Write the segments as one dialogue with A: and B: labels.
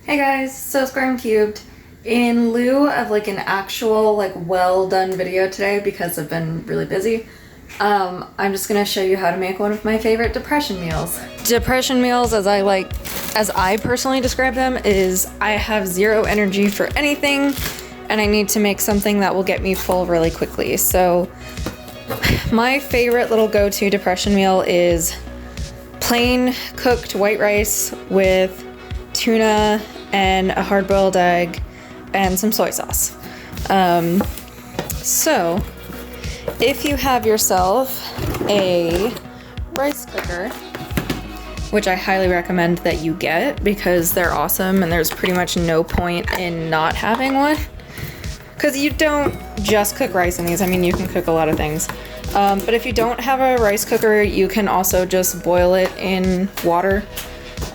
A: Hey guys, so Square and Cubed. In lieu of like an actual well done video today because I've been really busy, I'm just gonna show you how to make one of my favorite depression meals. Depression meals, as I personally describe them, is I have zero energy for anything and I need to make something that will get me full really quickly. So my favorite little go-to depression meal is plain cooked white rice with tuna and a hard-boiled egg and some soy sauce. So if you have yourself a rice cooker, which I highly recommend that you get because they're awesome and there's pretty much no point in not having one, because you don't just cook rice in these. I mean, you can cook a lot of things. But if you don't have a rice cooker, you can also just boil it in water.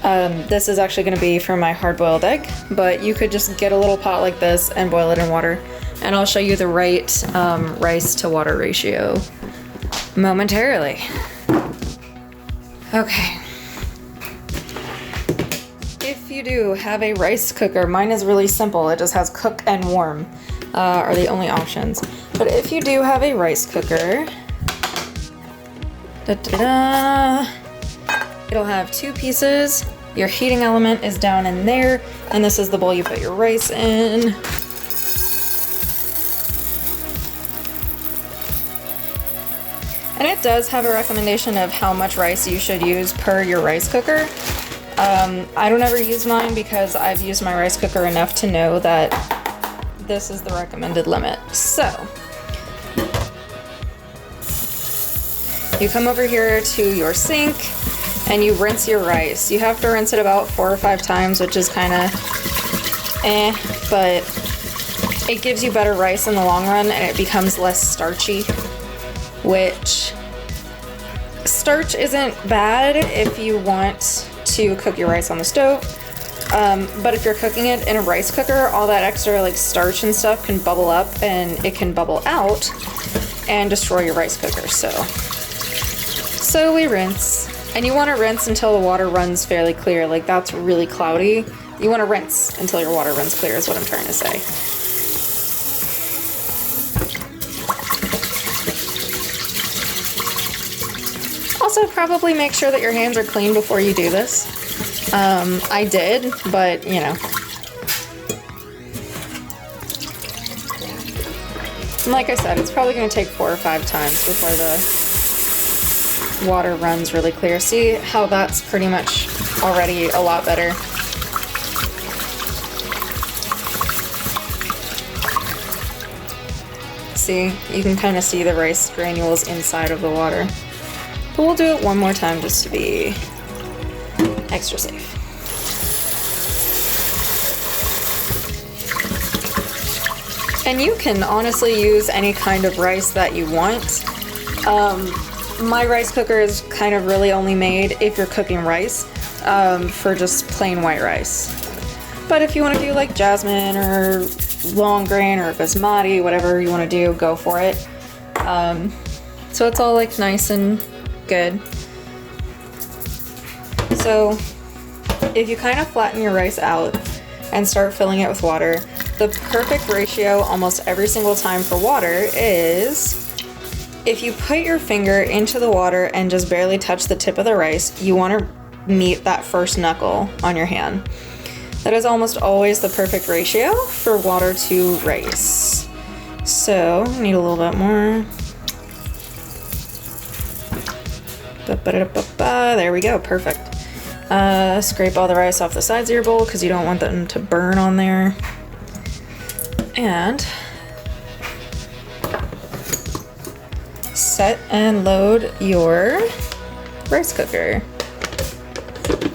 A: This is actually going to be for my hard-boiled egg, but you could just get a little pot like this and boil it in water. And I'll show you the right rice to water ratio momentarily. Okay. If you do have a rice cooker, mine is really simple. It just has cook and warm are the only options. But if you do have a rice cooker, it'll have two pieces. Your heating element is down in there, and this is the bowl you put your rice in. And it does have a recommendation of how much rice you should use per your rice cooker. I don't ever use mine because I've used my rice cooker enough to know that this is the recommended limit. So you come over here to your sink and you rinse your rice. You have to rinse it about 4 or 5 times, which is kind of but it gives you better rice in the long run and it becomes less starchy, which starch isn't bad if you want to cook your rice on the stove. But if you're cooking it in a rice cooker, all that extra starch and stuff can bubble up and it can bubble out and destroy your rice cooker. So we rinse, and you want to rinse until the water runs fairly clear. Like, that's really cloudy. You want to rinse until your water runs clear is what I'm trying to say. Also, probably make sure that your hands are clean before you do this. I did, but you know. And like I said, it's probably going to take 4 or 5 times before the water runs really clear. See how that's pretty much already a lot better. See, you can kind of see the rice granules inside of the water. But we'll do it one more time just to be extra safe. And you can honestly use any kind of rice that you want. My rice cooker is kind of really only made if you're cooking rice for just plain white rice. But if you want to do like jasmine or long grain or basmati, whatever you want to do, go for it. So it's all like nice and good. So if you kind of flatten your rice out and start filling it with water, the perfect ratio almost every single time for water is if you put your finger into the water and just barely touch the tip of the rice, you want to meet that first knuckle on your hand. That is almost always the perfect ratio for water to rice. So I need a little bit more. There we go, perfect. Scrape all the rice off the sides of your bowl because you don't want them to burn on there. And set and load your rice cooker.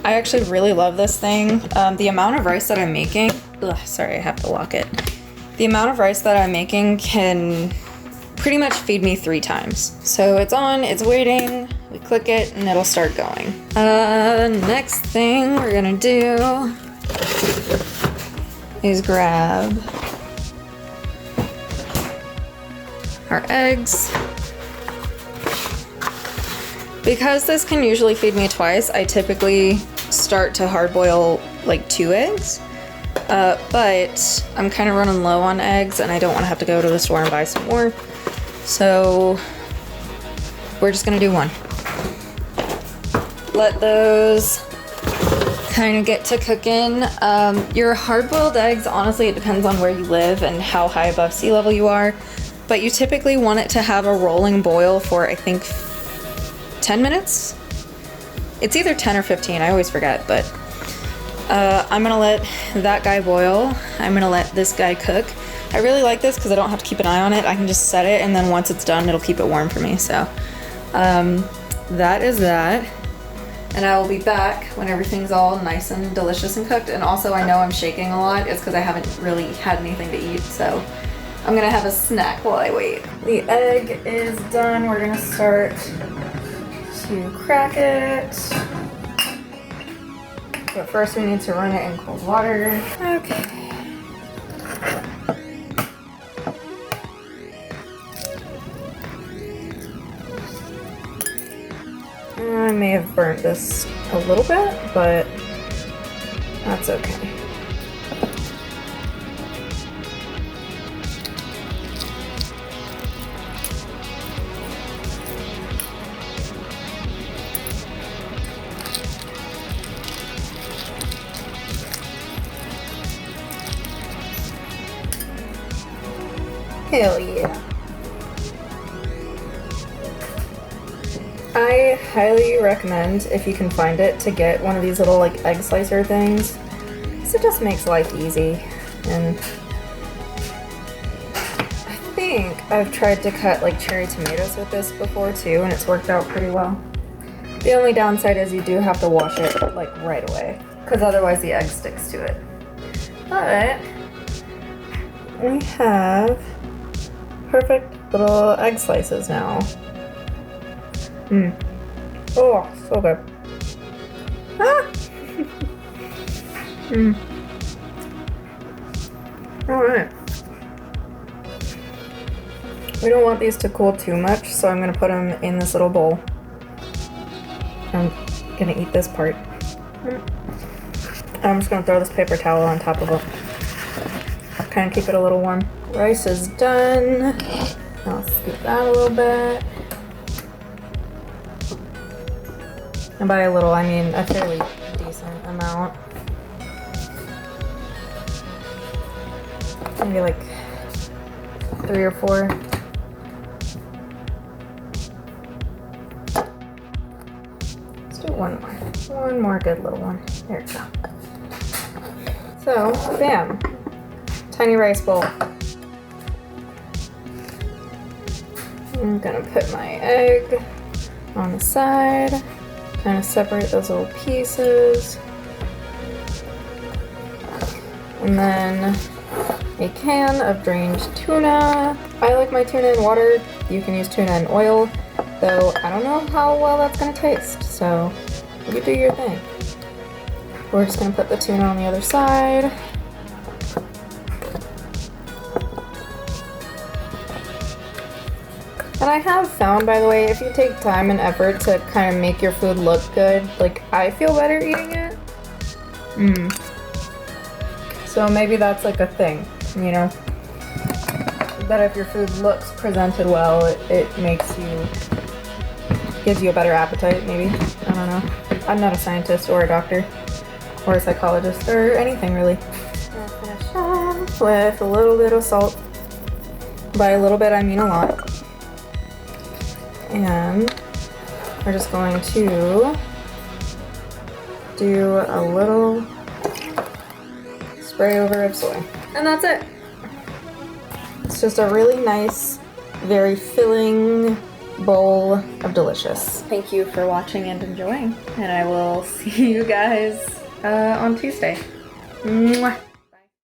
A: I actually really love this thing. The amount of rice that I'm making, sorry, I have to lock it. The amount of rice that I'm making can pretty much feed me 3 times. So it's on, it's waiting, we click it, and it'll start going. Next thing we're gonna do is grab our eggs. Because this can usually feed me twice, I typically start to hard boil like 2 eggs. But I'm kind of running low on eggs and I don't want to have to go to the store and buy some more. So we're just gonna do one. Let those kind of get to cooking. Your hard-boiled eggs, honestly, it depends on where you live and how high above sea level you are. But you typically want it to have a rolling boil for, I think, 10 minutes? It's either 10 or 15, I always forget, but I'm gonna let that guy boil. I'm gonna let this guy cook. I really like this because I don't have to keep an eye on it. I can just set it and then once it's done, it'll keep it warm for me. So that is that. And I will be back when everything's all nice and delicious and cooked. And also I know I'm shaking a lot. It's because I haven't really had anything to eat. So I'm gonna have a snack while I wait. The egg is done. We're gonna start to crack it. But first we need to run it in cold water. Okay. I may have burnt this a little bit, but that's okay. Hell yeah. I highly recommend, if you can find it, to get one of these little like egg slicer things, because it just makes life easy. And I think I've tried to cut like cherry tomatoes with this before too, and it's worked out pretty well. The only downside is you do have to wash it like right away, because otherwise the egg sticks to it. But we have perfect little egg slices now. Oh, so good. Ah! Alright. We don't want these to cool too much, so I'm going to put them in this little bowl. I'm going to eat this part. I'm just going to throw this paper towel on top of it. Kind of keep it a little warm. Rice is done. I'll scoop that a little bit. And by a little, I mean a fairly decent amount. Maybe like 3 or 4. Let's do one more. One more good little one. There we go. So, bam. Tiny rice bowl. I'm gonna put my egg on the side. Kind of separate those little pieces. And then a can of drained tuna. I like my tuna in water. You can use tuna in oil, though I don't know how well that's gonna taste, so you do your thing. We're just gonna put the tuna on the other side. And I have found, by the way, if you take time and effort to kind of make your food look good, like, I feel better eating it. So maybe that's like a thing, you know? That if your food looks presented well, it makes you, gives you a better appetite, maybe. I don't know. I'm not a scientist or a doctor or a psychologist or anything, really. I'll finish off with a little bit of salt. By a little bit, I mean a lot. And we're just going to do a little spray over of soy. And that's it. It's just a really nice, very filling bowl of delicious. Thank you for watching and enjoying. And I will see you guys on Tuesday. Mwah.